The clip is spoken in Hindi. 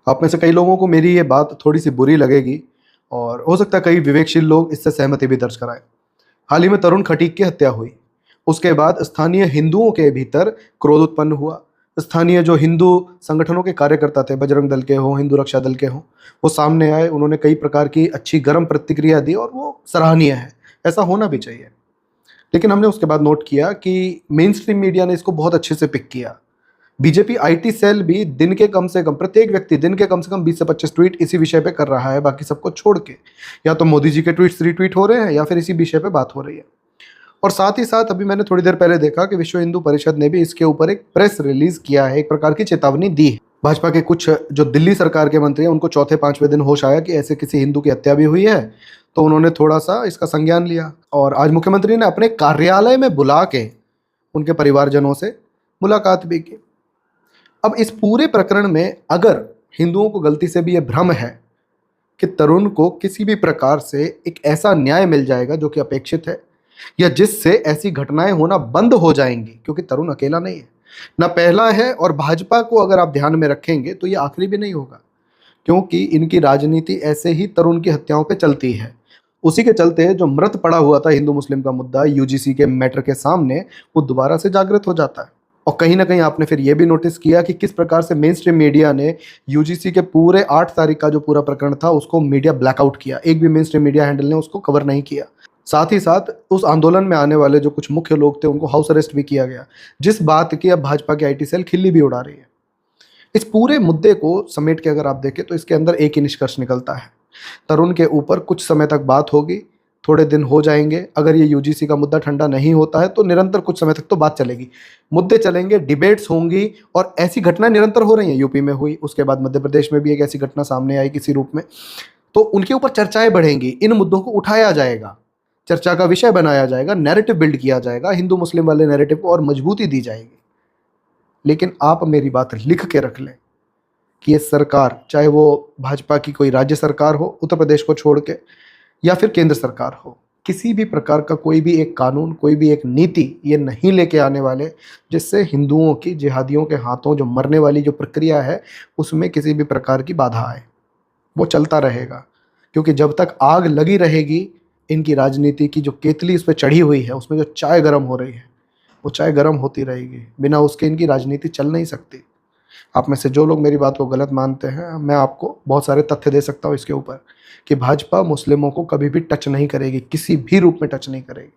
आप में से कई लोगों को मेरी ये बात थोड़ी सी बुरी लगेगी और हो सकता है कई विवेकशील लोग इससे सहमति भी दर्ज कराएं। हाल ही में तरुण खटीक की हत्या हुई। उसके बाद स्थानीय हिंदुओं के भीतर क्रोध उत्पन्न हुआ। स्थानीय जो हिंदू संगठनों के कार्यकर्ता थे, बजरंग दल के हों, हिंदू रक्षा दल के हों, वो सामने आए। उन्होंने कई प्रकार की अच्छी गर्म प्रतिक्रिया दी और वो सराहनीय है, ऐसा होना भी चाहिए। लेकिन हमने उसके बाद नोट किया कि मेन स्ट्रीम मीडिया ने इसको बहुत अच्छे से पिक किया। बीजेपी आईटी सेल भी दिन के कम से कम, प्रत्येक व्यक्ति दिन के कम से कम 20 से 25 ट्वीट इसी विषय पे कर रहा है, बाकी सबको छोड़ के। या तो मोदी जी के ट्वीट्स रीट्वीट हो रहे हैं या फिर इसी विषय पे बात हो रही है। और साथ ही साथ अभी मैंने थोड़ी देर पहले देखा कि विश्व हिंदू परिषद ने भी इसके ऊपर एक प्रेस रिलीज किया है, एक प्रकार की चेतावनी दी है। भाजपा के कुछ जो दिल्ली सरकार के मंत्री हैं, उनको चौथे पांचवें दिन होश आया कि ऐसे किसी हिंदू की हत्या भी हुई है, तो उन्होंने थोड़ा सा इसका संज्ञान लिया और आज मुख्यमंत्री ने अपने कार्यालय में बुला के उनके परिवारजनों से मुलाकात भी की। अब इस पूरे प्रकरण में अगर हिंदुओं को गलती से भी यह भ्रम है कि तरुण को किसी भी प्रकार से एक ऐसा न्याय मिल जाएगा जो कि अपेक्षित है, या जिससे ऐसी घटनाएं होना बंद हो जाएंगी, क्योंकि तरुण अकेला नहीं है, ना पहला है, और भाजपा को अगर आप ध्यान में रखेंगे तो ये आखिरी भी नहीं होगा, क्योंकि इनकी राजनीति ऐसे ही तरुण की हत्याओं पे चलती है। उसी के चलते जो मृत पड़ा हुआ था हिंदू मुस्लिम का मुद्दा यूजीसी के मैटर के सामने, वो दोबारा से जागृत हो जाता है। और कहीं ना कहीं आपने फिर ये भी नोटिस किया कि किस प्रकार से मेन स्ट्रीम मीडिया ने यूजीसी के पूरे 8 तारीख का जो पूरा प्रकरण था उसको मीडिया ब्लैकआउट किया। एक भी मेन स्ट्रीम मीडिया हैंडल ने उसको कवर नहीं किया। साथ ही साथ उस आंदोलन में आने वाले जो कुछ मुख्य लोग थे उनको हाउस अरेस्ट भी किया गया, जिस बात की अब भाजपा की आईटी सेल खिल्ली भी उड़ा रही है। इस पूरे मुद्दे को समेट के अगर आप देखें तो इसके अंदर एक ही निष्कर्ष निकलता है, तरुण के ऊपर कुछ समय तक बात होगी, थोड़े दिन हो जाएंगे। अगर ये यूजीसी का मुद्दा ठंडा नहीं होता है तो निरंतर कुछ समय तक तो बात चलेगी, मुद्दे चलेंगे, डिबेट्स होंगी, और ऐसी घटनाएं निरंतर हो रही हैं। यूपी में हुई, उसके बाद मध्य प्रदेश में भी एक ऐसी घटना सामने आई किसी रूप में, तो उनके ऊपर चर्चाएं बढ़ेंगी, इन मुद्दों को उठाया जाएगा, चर्चा का विषय बनाया जाएगा, नैरेटिव बिल्ड किया जाएगा, हिंदू मुस्लिम वाले नैरेटिव को और मजबूती दी जाएगी। लेकिन आप मेरी बात लिख के रख लें कि ये सरकार, चाहे वो भाजपा की कोई राज्य सरकार हो उत्तर प्रदेश को छोड़ के, या फिर केंद्र सरकार हो, किसी भी प्रकार का कोई भी एक कानून, कोई भी एक नीति ये नहीं लेके आने वाले जिससे हिंदुओं की, जिहादियों के हाथों जो मरने वाली जो प्रक्रिया है उसमें किसी भी प्रकार की बाधा आए। वो चलता रहेगा, क्योंकि जब तक आग लगी रहेगी इनकी राजनीति की, जो केतली इस पर चढ़ी हुई है उसमें जो चाय गर्म हो रही है, वो चाय गर्म होती रहेगी, बिना उसके इनकी राजनीति चल नहीं सकती। आप में से जो लोग मेरी बात को गलत मानते हैं, मैं आपको बहुत सारे तथ्य दे सकता हूँ इसके ऊपर कि भाजपा मुस्लिमों को कभी भी टच नहीं करेगी, किसी भी रूप में टच नहीं करेगी।